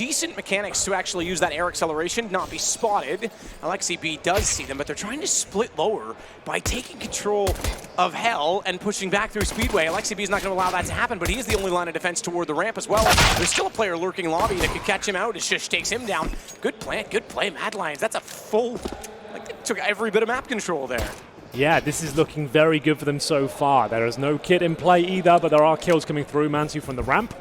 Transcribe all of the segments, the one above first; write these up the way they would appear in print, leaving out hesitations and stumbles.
decent mechanics to actually use that air acceleration, not be spotted. aleksib does see them, but they're trying to split lower by taking control of Hell and pushing back through Speedway. aleksib is not going to allow that to happen, but he is the only line of defense toward the ramp as well. There's still a player lurking lobby that could catch him out. It just takes him down. Good plant, good play, Mad Lions. That's a full, like they took every bit of map control there. Yeah, this is looking very good for them so far. There is no kit in play either, but there are kills coming through. Mansu from the ramp.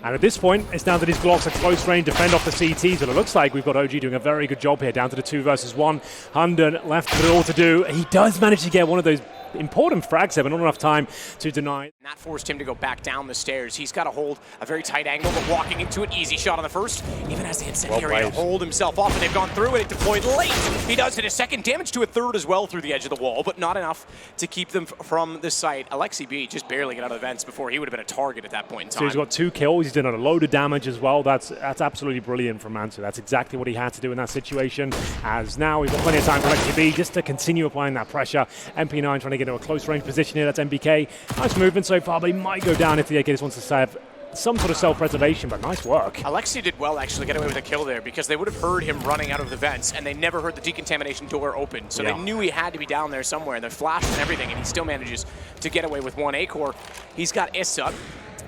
And at this point, it's down to these blocks at close range, defend off the CTs, and it looks like we've got OG doing a very good job here, down to the 2 versus 1. Hunden left with it all to do. He does manage to get one of those important frags there, but not enough time to deny. And that forced him to go back down the stairs. He's got to hold a very tight angle, but walking into an easy shot on the first, even has the incendiary to hold himself off, and they've gone through it. It deployed late. He does hit a second, damage to a third as well through the edge of the wall, but not enough to keep them from the site. aleksib just barely got out of the vents before he would have been a target at that point in time. So he's got 2 kills. He's done a load of damage as well. That's absolutely brilliant from Mansu. That's exactly what he had to do in that situation. As now we've got plenty of time for aleksib just to continue applying that pressure. MP9 trying to get into a close range position here. That's NBK. Nice movement so far, but he might go down if the AK just wants to have some sort of self-preservation, but nice work. Alexi did well actually get away with a kill there because they would have heard him running out of the vents and they never heard the decontamination door open. So they knew he had to be down there somewhere, and they're flashed and everything, and he still manages to get away with 1 A-core. He's got Issa.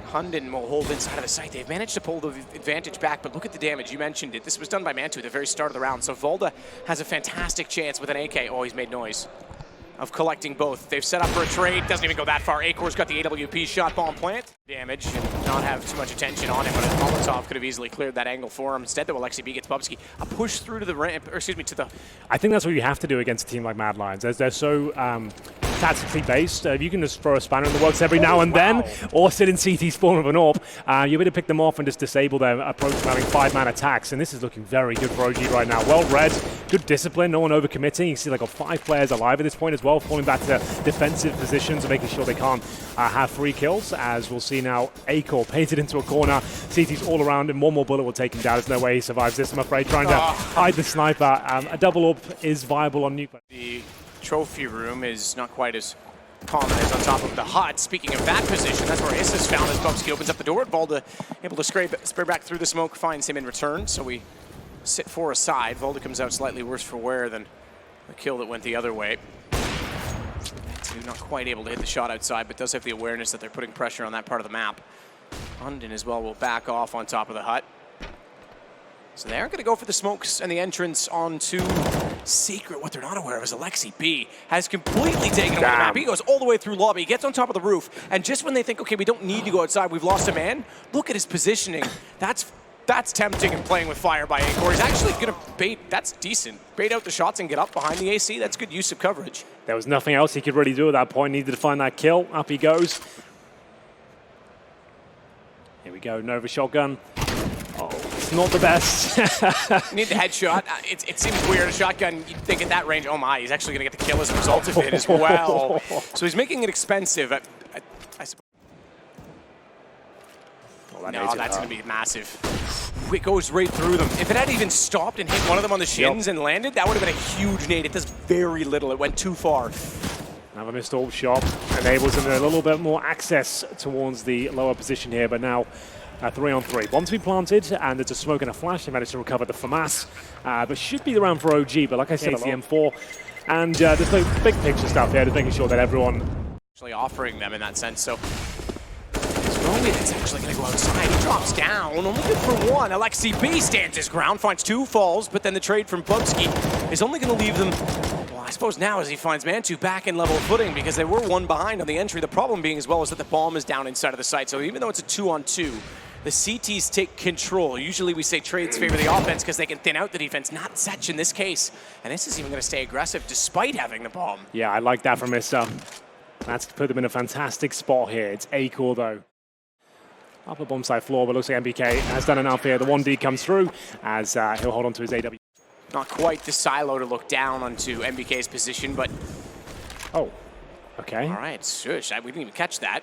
Hunden will hold inside of the site. They've managed to pull the advantage back, but look at the damage. You mentioned it. This was done by Mantu at the very start of the round. So Volda has a fantastic chance with an AK. Oh, he's made noise. Of collecting both. They've set up for a trade. Doesn't even go that far. A-Core's got the AWP shot bomb plant. Damage and not have too much attention on him, but Molotov could have easily cleared that angle for him. Instead, though, aleksib gets Bubsky. A push through to the ramp, or excuse me, to the... I think that's what you have to do against a team like Mad Lions. They're so tactically based. If you can just throw a spanner in the works every now and then, or sit in CT spawn with an AWP, you're able to pick them off and just disable their approach from having 5-man attacks. And this is looking very good for OG right now. Well read, good discipline, no one overcommitting. You see like 5 players alive at this point as well, falling back to defensive positions and making sure they can't have 3 kills. As we'll see now, A-Core painted into a corner. CT's all around him. One more bullet will take him down. There's no way he survives this, I'm afraid. Trying to hide the sniper. A double AWP is viable on nuke. The trophy room is not quite as common as on top of the hut. Speaking of that position, that's where Issa's found as Bubsky opens up the door. Volda able to spray back through the smoke, finds him in return. So we sit 4 aside. Volda comes out slightly worse for wear than the kill that went the other way. Not quite able to hit the shot outside, but does have the awareness that they're putting pressure on that part of the map. Hunden as well will back off on top of the hut. So they're going to go for the smokes and the entrance onto Secret. What they're not aware of is aleksib has completely taken away the map. He goes all the way through lobby, gets on top of the roof, and just when they think, okay, we don't need to go outside, we've lost a man, look at his positioning. That's tempting and playing with fire by A-Core. He's actually going to bait, that's decent. Bait out the shots and get up behind the AC. That's good use of coverage. There was nothing else he could really do at that point. Needed to find that kill. Up he goes. Here we go, Nova shotgun. Oh, it's not the best. Need the headshot. It seems weird, a shotgun, you'd think at that range, oh my, he's actually going to get the kill as a result of it as well. So he's making it expensive. I suppose. No, that's going to be massive. It goes right through them. If it had even stopped and hit one of them on the shins and landed, that would have been a huge nade. It does very little. It went too far. Another missed AWP shot enables them a little bit more access towards the lower position here, but now 3-on-3. Bomb to be planted, and there's a smoke and a flash. They managed to recover the FAMAS, but should be the round for OG, but like I said, it's the M4. And there's no big picture stuff here, just making sure that everyone... Actually offering them in that sense, so... Romy that's actually going to go outside. He drops down, only good for 1. aleksib stands his ground, finds 2 falls, but then the trade from Bubsky is only going to leave them, well, I suppose now as he finds Mantu back in level footing, because they were 1 behind on the entry. The problem being as well is that the bomb is down inside of the site, so even though it's a 2-on-2, the CTs take control. Usually we say trades favor the offense because they can thin out the defense, not such in this case. And this is even going to stay aggressive despite having the bomb. Yeah, I like that from Issa. That's put them in a fantastic spot here. It's A-Core though. Upper bomb side floor, but looks like NBK has done enough here. The 1D comes through as he'll hold on to his AW. Not quite the silo to look down onto NBK's position, but... Oh, okay. All right, shush, we didn't even catch that.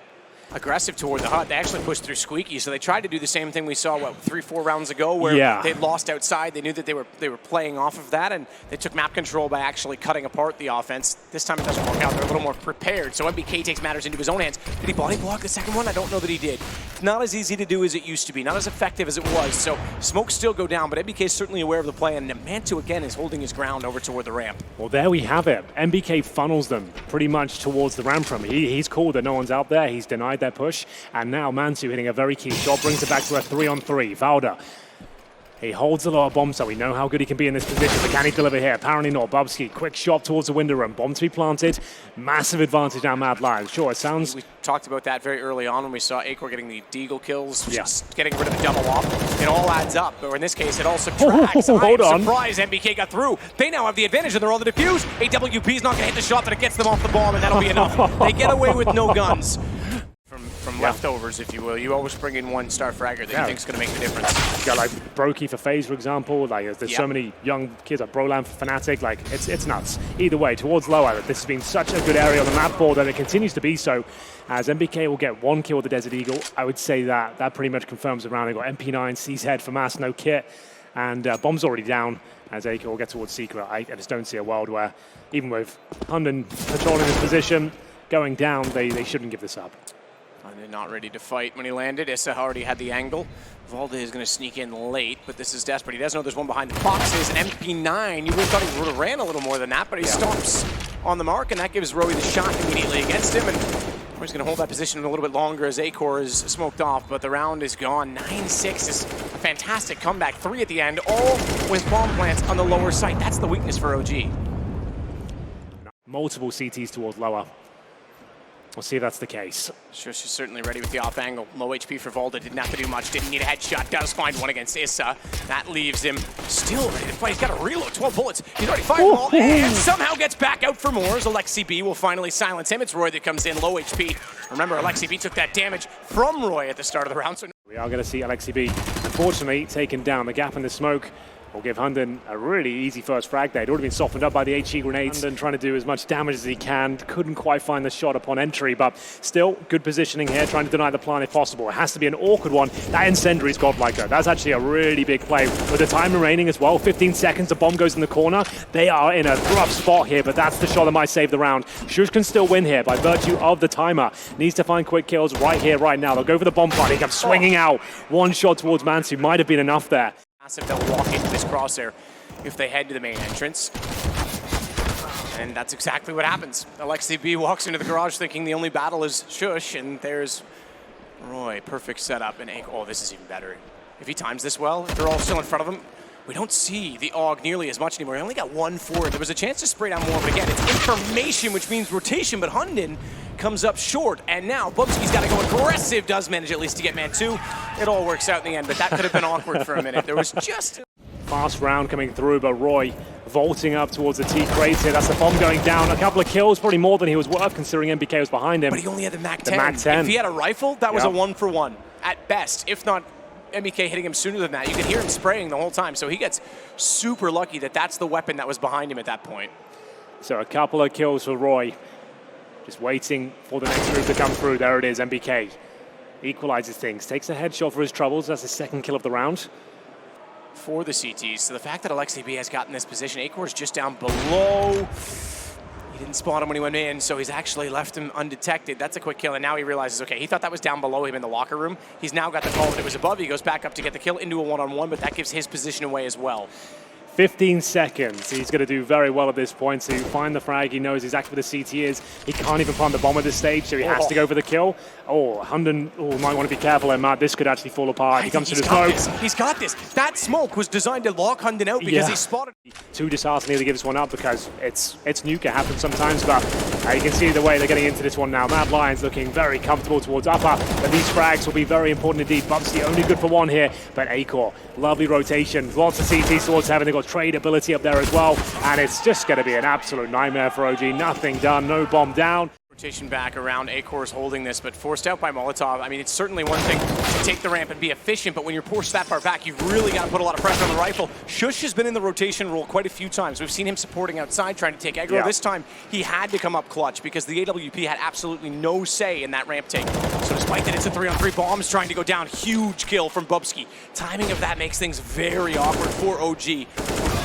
aggressive toward the hut. They actually pushed through Squeaky, so they tried to do the same thing we saw, 3-4 rounds ago, where they lost outside. They knew that they were playing off of that, and they took map control by actually cutting apart the offense. This time it doesn't work out. They're a little more prepared, so NBK takes matters into his own hands. Did he body block the second one? I don't know that he did. It's not as easy to do as it used to be, not as effective as it was, so smokes still go down, but NBK is certainly aware of the play, and Mantu again is holding his ground over toward the ramp. Well, there we have it. NBK funnels them pretty much towards the ramp from. He's called that no one's out there. He's denied their push. And now Mantu hitting a very key shot, brings it back to a 3-on-3. Valda, he holds a lot of bombs, so we know how good he can be in this position, but can he deliver here? Apparently not. Bubsky, quick shot towards the window room. Bomb to be planted. Massive advantage now, Mad Lions. Sure, it sounds... We talked about that very early on when we saw Acor getting the deagle kills, just getting rid of the double off. It all adds up, or in this case, it all subtracts. Hold on. Surprised NBK got through. They now have the advantage, and they're on the defuse. AWP is not going to hit the shot, but it gets them off the bomb, and that'll be enough. They get away with no guns. From leftovers, if you will. You always bring in one star fragger that you think is going to make the difference. You got like Brokey for Faze, for example. Like there's so many young kids like Broland for Fnatic. Like it's nuts. Either way, towards lower, this has been such a good area on the map board, and it continues to be so. As NBK will get one kill with the Desert Eagle, I would say that pretty much confirms the round. They got MP9, C's head for Mass, no kit, and bomb's already down. As Acor will get towards Secret, I just don't see a world where, even with Hunden patrolling his position, going down, they shouldn't give this up. And they're not ready to fight when he landed. Issa already had the angle. Valde is going to sneak in late, but this is desperate. He does know there's one behind the boxes. An MP9, you would have thought he would have ran a little more than that, but he stops on the mark, and that gives Rowie the shot immediately against him. And he's going to hold that position a little bit longer as Acor is smoked off, but the round is gone. 9-6 is a fantastic comeback. 3 at the end, all with bomb plants on the lower site. That's the weakness for OG. Multiple CTs towards lower. We'll see if that's the case. Sure, she's certainly ready with the off angle. Low HP for Valda, didn't have to do much, didn't need a headshot, does find one against Issa. That leaves him still ready to fight. He's got a reload, 12 bullets. He's already fired them all, and somehow gets back out for more as Alexi B will finally silence him. It's Roy that comes in, low HP. Remember, Alexi B took that damage from Roy at the start of the round. So we are going to see Alexi B, unfortunately, taken down. The gap in the smoke will give Hunden a really easy first frag there. He'd already been softened up by the HE grenades. Hunden trying to do as much damage as he can. Couldn't quite find the shot upon entry, but still good positioning here, trying to deny the plant if possible. It has to be an awkward one. That incendiary's godlike though. That's actually a really big play. With the time remaining as well, 15 seconds, the bomb goes in the corner. They are in a rough spot here, but that's the shot that might save the round. Shush can still win here by virtue of the timer. Needs to find quick kills right here, right now. They'll go for the bomb plant. He comes swinging out. One shot towards Mansu. Might have been enough there. Massive, they'll walk into this crosshair if they head to the main entrance. And that's exactly what happens. Alexi B walks into the garage thinking the only battle is Shush, and there's Roy. Perfect setup. And oh, this is even better. If he times this well, if they're all still in front of him, we don't see the AUG nearly as much anymore. He only got 1 forward. There was a chance to spray down more, but again, it's information, which means rotation, but Hunden comes up short, and now Bubsky's got to go aggressive, does manage at least to get man 2. It all works out in the end, but that could have been awkward for a minute. There was just... Fast round coming through, but Roy vaulting up towards the T crates here. That's the bomb going down. A couple of kills, probably more than he was worth, considering NBK was behind him. But he only had the MAC 10. If he had a rifle, that was a 1-for-1 at best, if not NBK hitting him sooner than that. You could hear him spraying the whole time, so he gets super lucky that that's the weapon that was behind him at that point. So a couple of kills for Roy. Just waiting for the next group to come through. There it is, NBK. Equalizes things. Takes a headshot for his troubles. That's his second kill of the round. For the CTs. So the fact that Alexi B has gotten this position, Acor's just down below. He didn't spot him when he went in, so he's actually left him undetected. That's a quick kill, and now he realizes, okay, he thought that was down below him in the locker room. He's now got the call that it was above. He goes back up to get the kill into a one-on-one, but that gives his position away as well. 15 seconds. He's going to do very well at this point to find the frag. He knows exactly where the CT is. He can't even plant the bomb at this stage, so he has to go for the kill. Oh, Hunden might want to be careful there, Matt. This could actually fall apart. He comes to the smoke. He's got this. That smoke was designed to lock Hunden out because he spotted. Too disheartening to give this one up because it's nuke. It happens sometimes, but you can see the way they're getting into this one now. Mad Lions looking very comfortable towards upper, but these frags will be very important indeed. Bubsy only good for one here, but Acor, lovely rotation. Lots of CTs towards heaven. They've got trade ability up there as well, and it's just going to be an absolute nightmare for OG. Nothing done, no bomb down. Rotation back around, Acor's holding this, but forced out by Molotov. I mean, it's certainly one thing to take the ramp and be efficient, but when you're forced that far back, you've really got to put a lot of pressure on the rifle. Shush has been in the rotation role quite a few times. We've seen him supporting outside, trying to take aggro. Yeah. This time, he had to come up clutch because the AWP had absolutely no say in that ramp take. So despite that, it's a 3-on-3. Bombs trying to go down. Huge kill from Bubsky. Timing of that makes things very awkward for OG.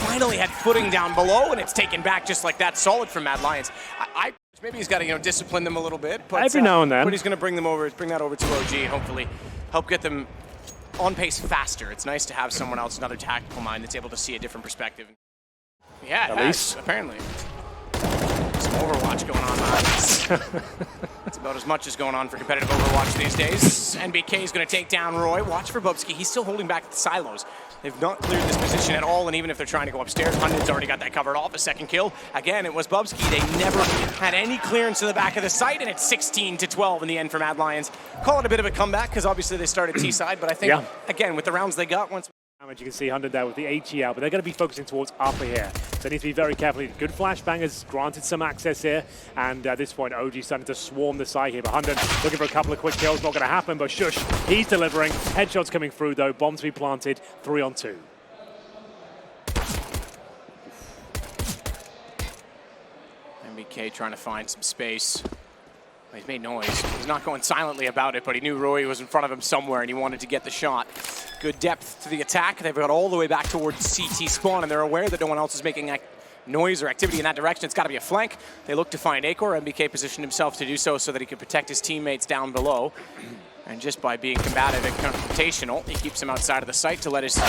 Finally had footing down below, and it's taken back just like that. Solid from Mad Lions. Maybe he's got to discipline them a little bit, but every now and then. But he's going to bring that over to OG, and hopefully help get them on pace faster. It's nice to have someone else, another tactical mind that's able to see a different perspective. Yeah, at least apparently. Some Overwatch going on. It's about as much as going on for competitive Overwatch these days. NBK is going to take down Roy. Watch for Bubsky. He's still holding back at the silos. They've not cleared this position at all, and even if they're trying to go upstairs, Hundred's already got that covered off. A second kill. Again, it was Bubsky. They never had any clearance to the back of the site, and it's 16-12 in the end for Mad Lions. Call it a bit of a comeback, because obviously they started T-side, but I think, again, with the rounds they got, once... You can see 100 there with the HE out, but they're going to be focusing towards upper here. So they need to be very careful. Good flashbang has granted some access here, and at this point, OG starting to swarm the side here. But 100 looking for a couple of quick kills, not going to happen, but Shush, he's delivering. Headshots coming through, though. Bombs to be planted, 3-on-2. NBK trying to find some space. He's made noise. He's not going silently about it, but he knew Roy was in front of him somewhere, and he wanted to get the shot. Good depth to the attack. They've got all the way back towards CT spawn, and they're aware that no one else is making noise or activity in that direction. It's got to be a flank. They look to find Acor. NBK positioned himself to do so that he could protect his teammates down below. And just by being combative and confrontational, he keeps them outside of the site to let his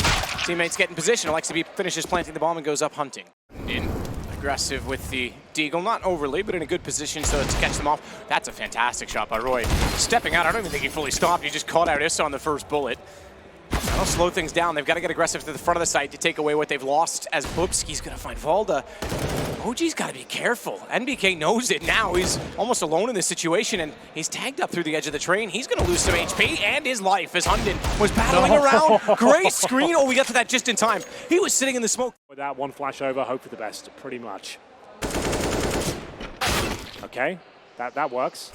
teammates get in position. Alexi finishes planting the bomb and goes up hunting. Aggressive with the deagle, not overly, but in a good position so to catch them off. That's a fantastic shot by Roy. Stepping out, I don't even think he fully stopped. He just caught out Issa on the first bullet. That'll slow things down. They've got to get aggressive to the front of the site to take away what they've lost as Bubsky's going to find Valda. OG's got to be careful. NBK knows it now. He's almost alone in this situation, and he's tagged up through the edge of the train. He's going to lose some HP and his life as Hunden was battling around. Great screen. Oh, we got to that just in time. He was sitting in the smoke. With that one flash over, hope for the best, pretty much. Okay, that works.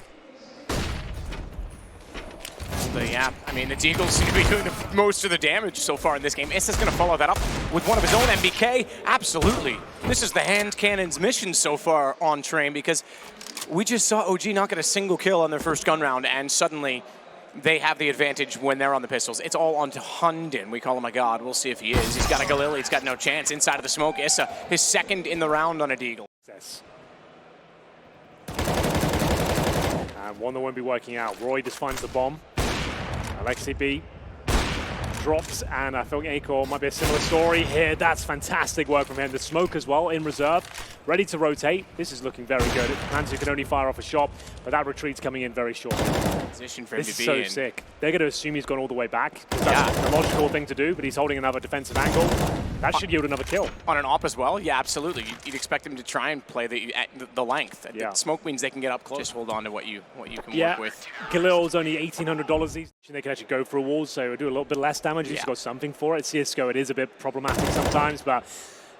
But yeah, I mean, the Deagles seem to be doing most of the damage so far in this game. Issa's going to follow that up with one of his own NBK. Absolutely. This is the hand cannon's mission so far on train, because we just saw OG not get a single kill on their first gun round, and suddenly they have the advantage when they're on the pistols. It's all onto Hunden. We call him a god. We'll see if he is. He's got a Galil. He's got no chance inside of the smoke. Issa, his second in the round on a Deagle. And one that won't be working out. Roy just finds the bomb. Alexi B drops, and I think Acor might be a similar story here. That's fantastic work from him. The smoke as well in reserve, ready to rotate. This is looking very good. Panzer can only fire off a shot, but that retreat's coming in very short. Position for him this to is be so in. sick. They're going to assume he's gone all the way back. That's the logical thing to do, but he's holding another defensive angle. That should yield another kill. On an op as well? Yeah, absolutely. You'd expect him to try and play the length. Yeah. The smoke means they can get up close. Just hold on to what you can work with. Galil's only $1,800. They can actually go for a wall, so do a little bit less damage. He's got something for it. CSGO, it is a bit problematic sometimes, but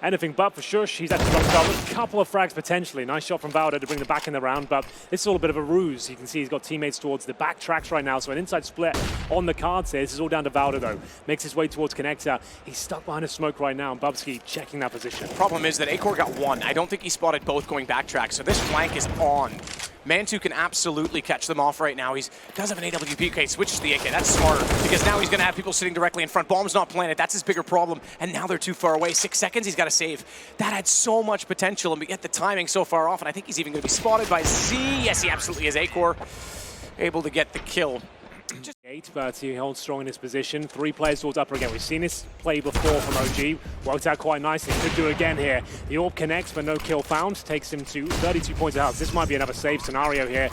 anything but for Shush. He's actually got a couple of frags potentially. Nice shot from Valda to bring them back in the round, but this is all a bit of a ruse. You can see he's got teammates towards the back tracks right now, so an inside split on the cards here. This is all down to Valda though. Makes his way towards Connector. He's stuck behind a smoke right now, and Bubsky checking that position. Problem is that Acor got one. I don't think he spotted both going back tracks, so this flank is on. Mantu can absolutely catch them off right now. He does have an AWP. Okay, switches the AK. That's smarter, because now he's going to have people sitting directly in front. Bomb's not planted. That's his bigger problem. And now they're too far away. 6 seconds, he's got to save. That had so much potential, and we get the timing so far off, and I think he's even going to be spotted by Z. Yes, he absolutely is. Acor able to get the kill. But he holds strong in his position. 3 players towards upper again. We've seen this play before from OG. Worked out quite nicely. Could do it again here. The AWP connects, but no kill found. Takes him to 32 points of health. This might be another save scenario here.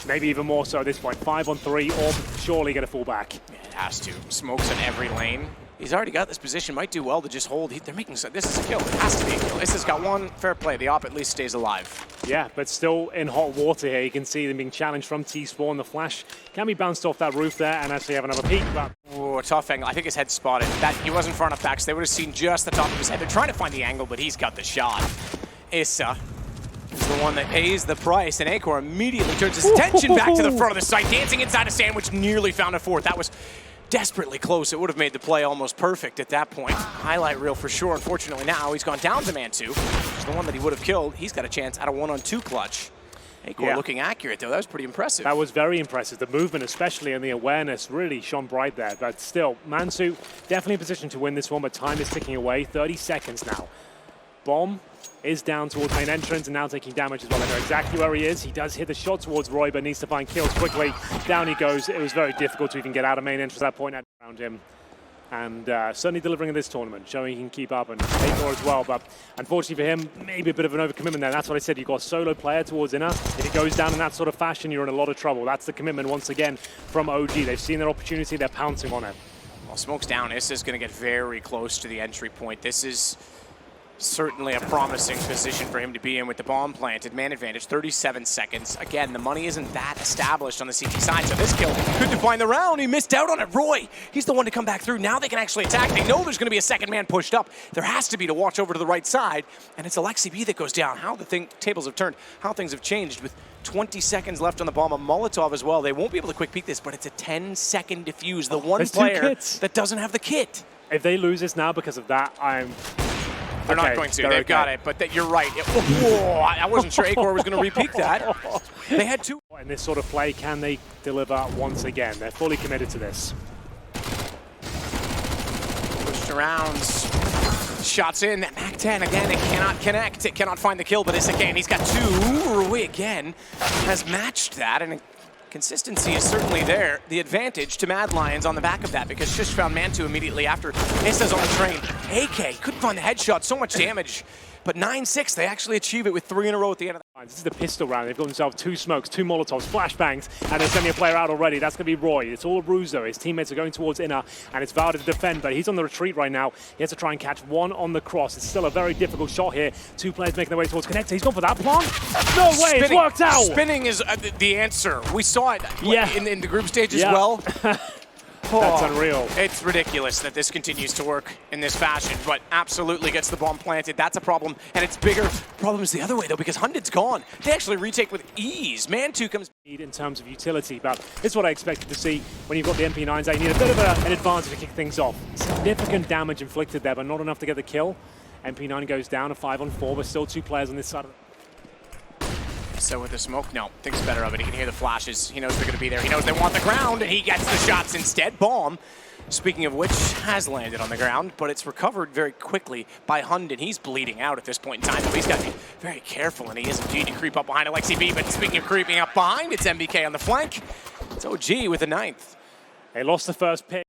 Maybe even more so at this point. 5 on 3. AWP surely going to fall back. Yeah, it has to. Smokes in every lane. He's already got this position. Might do well to just hold. They're making so. This is a kill. It has to be a kill. This has got one. Fair play. The AWP at least stays alive. Yeah, but still in hot water here. You can see them being challenged from T-spawn. The flash can be bounced off that roof there and actually have another peek. But oh, a tough angle. I think his head's spotted. He wasn't far enough back, so they would have seen just the top of his head. They're trying to find the angle, but he's got the shot. Issa is the one that pays the price, and Acor immediately turns his attention back to the front of the site, dancing inside a sandwich, nearly found a fourth. That was desperately close. It would have made the play almost perfect at that point. Highlight reel for sure. Unfortunately now he's gone down to man 2, which is the one that he would have killed. He's got a chance at a 1-on-2 clutch. Acor looking accurate though. That was pretty impressive. That was very impressive. The movement especially and the awareness really shone bright there. But still, Mansu definitely in position to win this one, but time is ticking away. 30 seconds now. Bomb is down towards main entrance and now taking damage as well. I know exactly where he is. He does hit the shot towards Roy, but needs to find kills quickly. Down he goes. It was very difficult to even get out of main entrance at that point around him. And certainly delivering in this tournament, showing he can keep up and take more as well. But unfortunately for him, maybe a bit of an overcommitment there. That's what I said. You've got a solo player towards inner. If it goes down in that sort of fashion, you're in a lot of trouble. That's the commitment once again from OG. They've seen their opportunity. They're pouncing on it. Well, smoke's down. Issa is going to get very close to the entry point. This is certainly a promising position for him to be in with the bomb planted. Man advantage, 37 seconds. Again, the money isn't that established on the CT side, so this kill could define the round. He missed out on it. Roy, he's the one to come back through. Now they can actually attack. They know there's going to be a second man pushed up. There has to be to watch over to the right side, and it's Alexi B that goes down. How the tables have turned, how things have changed with 20 seconds left on the bomb. A Molotov as well. They won't be able to quick peek this, but it's a 10-second defuse. The one player that doesn't have the kit. If they lose this now because of that, They're not going to. They've got it, but you're right. Whoa, I wasn't sure Acor was going to repeat that. They had two. In this sort of play, can they deliver once again? They're fully committed to this. Pushed around. Shots in. That MAC-10 again. It cannot connect. It cannot find the kill, but it's again. He's got two. Rui again has matched that, and consistency is certainly there. The advantage to Mad Lions on the back of that, because Shush found Mantu immediately after. Issa's on the train. AK couldn't find the headshot. So much damage. But 9-6, they actually achieve it with 3 in a row at the end of the. This is the pistol round. They've got themselves 2 smokes, 2 Molotovs, flashbangs, and they're sending a player out already. That's going to be Roy. It's all a ruse though. His teammates are going towards inner, and it's Valda to defend, but he's on the retreat right now. He has to try and catch one on the cross. It's still a very difficult shot here. 2 players making their way towards connector. He's gone for that plant. No way, it's worked out. Spinning is the answer. We saw it in the group stage as well. That's unreal. It's ridiculous that this continues to work in this fashion, but absolutely gets the bomb planted. That's a problem, and it's bigger. Problem is the other way, though, because Hunded's gone. They actually retake with ease. Man2 comes in terms of utility, but this is what I expected to see when you've got the MP9s out. You need a bit of an advantage to kick things off. Significant damage inflicted there, but not enough to get the kill. MP9 goes down, a 5-on-4, but still 2 players on this side of the. So with the smoke, no, thinks better of it. He can hear the flashes. He knows they're going to be there. He knows they want the ground, and he gets the shots instead. Bomb, speaking of which, has landed on the ground, but it's recovered very quickly by Hunded. He's bleeding out at this point in time, so he's got to be very careful, and he is indeed to creep up behind Alexi B. But speaking of creeping up behind, it's NBK on the flank. It's OG with the 9th. They lost the first pick.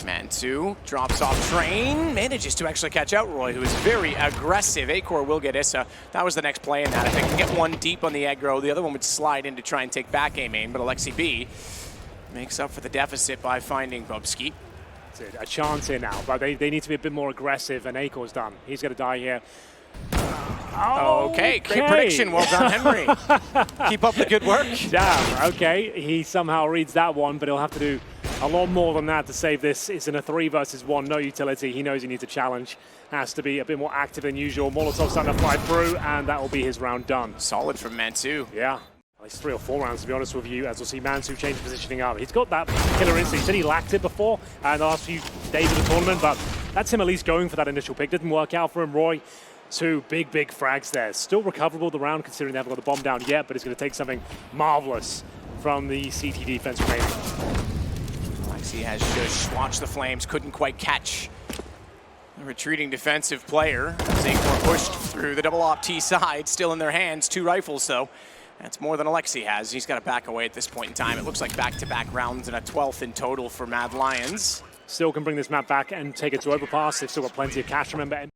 Man2 drops off train, manages to actually catch out Roy, who is very aggressive. Acor will get Issa. That was the next play in that. If they can get one deep on the aggro, the other one would slide in to try and take back A main, but Alexi B makes up for the deficit by finding Bubski. A chance here now, but they need to be a bit more aggressive, and Acor's done. He's going to die here. Okay, great prediction. Well done, Henry. Keep up the good work. Damn, okay. He somehow reads that one, but he'll have to do a lot more than that to save this. It's in a 3 versus 1, no utility. He knows he needs a challenge. Has to be a bit more active than usual. Molotov starting to fly through, and that will be his round done. Solid from Man2. Yeah. At least 3 or 4 rounds, to be honest with you, as we'll see Man2 change positioning up. He's got that killer instinct. He said he lacked it before in the last few days of the tournament, but that's him at least going for that initial pick. Didn't work out for him. Roy, 2 big frags there. Still recoverable the round, considering they haven't got the bomb down yet, but it's going to take something marvelous from the CT defense remaining. Alexi has just watched the flames, couldn't quite catch the retreating defensive player. Acor pushed through the double op T side, still in their hands, 2 rifles though. That's more than Alexi has. He's got to back away at this point in time. It looks like back-to-back rounds and a 12th in total for Mad Lions. Still can bring this map back and take it to overpass. They've still got plenty of cash, remember.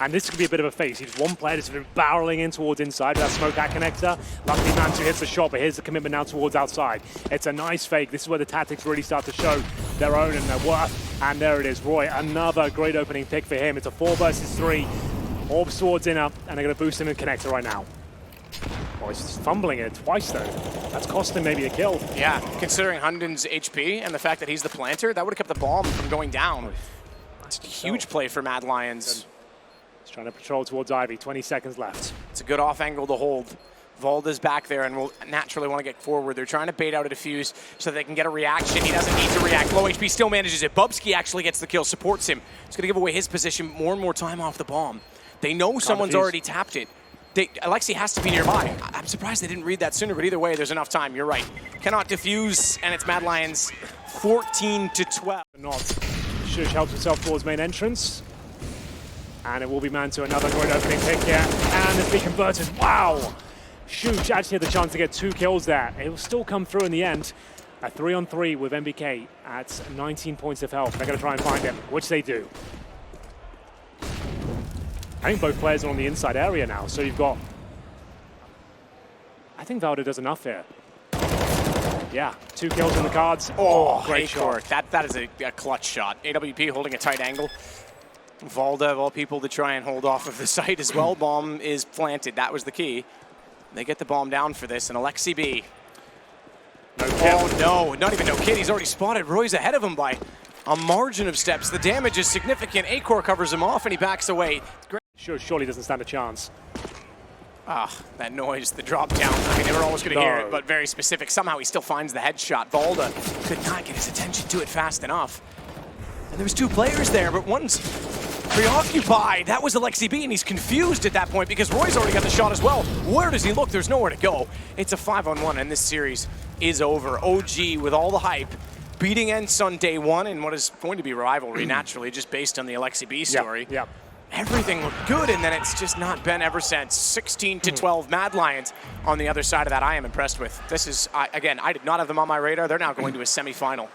And this could be a bit of a face. He's one player that's been barreling in towards inside with that smoke at connector. Luckily, Man2 hits the shot, but here's the commitment now towards outside. It's a nice fake. This is where the tactics really start to show their own and their worth. And there it is, Roy. Another great opening pick for him. It's a 4 versus 3. Orbs towards inner, and they're going to boost him in connector right now. Oh, he's just fumbling it twice, though. That's cost him maybe a kill. Yeah, considering Hunden's HP and the fact that he's the planter, that would have kept the bomb from going down. It's a huge play for Mad Lions. He's trying to patrol towards Ivy, 20 seconds left. It's a good off angle to hold. Valda's back there and will naturally want to get forward. They're trying to bait out a defuse so they can get a reaction. He doesn't need to react. Low HP still manages it. Bubsky actually gets the kill, supports him. He's going to give away his position more and more time off the bomb. They know someone's already tapped it. Alexi has to be nearby. I'm surprised they didn't read that sooner, but either way, there's enough time. You're right. Cannot defuse, and it's Mad Lions 14-12. Not. Shush helps himself towards main entrance. And it will be man to another great opening pick here. And it's been converted. Wow! Shush actually had the chance to get 2 kills there. It will still come through in the end. A 3-on-3 with NBK at 19 points of health. They're going to try and find him, which they do. I think both players are on the inside area now, so you've got... I think Valda does enough here. Yeah, 2 kills in the cards. Oh, great shot. That is a clutch shot. AWP holding a tight angle. Valda, of all people, to try and hold off of the site as well. Bomb is planted. That was the key. They get the bomb down for this, and Alexi B. No kid. Oh, no, not even no kid. He's already spotted. Roy's ahead of him by a margin of steps. The damage is significant. Acor covers him off, and he backs away. Great. Sure, surely doesn't stand a chance. Ah, that noise, the drop down. I mean, they were almost going to hear it, but very specific. Somehow he still finds the headshot. Valda could not get his attention to it fast enough. And there was 2 players there, but one's preoccupied. That was Alexi B, and he's confused at that point because Roy's already got the shot as well. Where does he look? There's nowhere to go. It's a 5-on-1, and this series is over. OG with all the hype, beating Ence on day 1 in what is going to be rivalry, naturally, just based on the Alexi B story. Yeah. Everything looked good, and then it's just not been ever since. 16-12 Mad Lions on the other side of that. I am impressed with. This is, again, I did not have them on my radar. They're now going to a semifinal.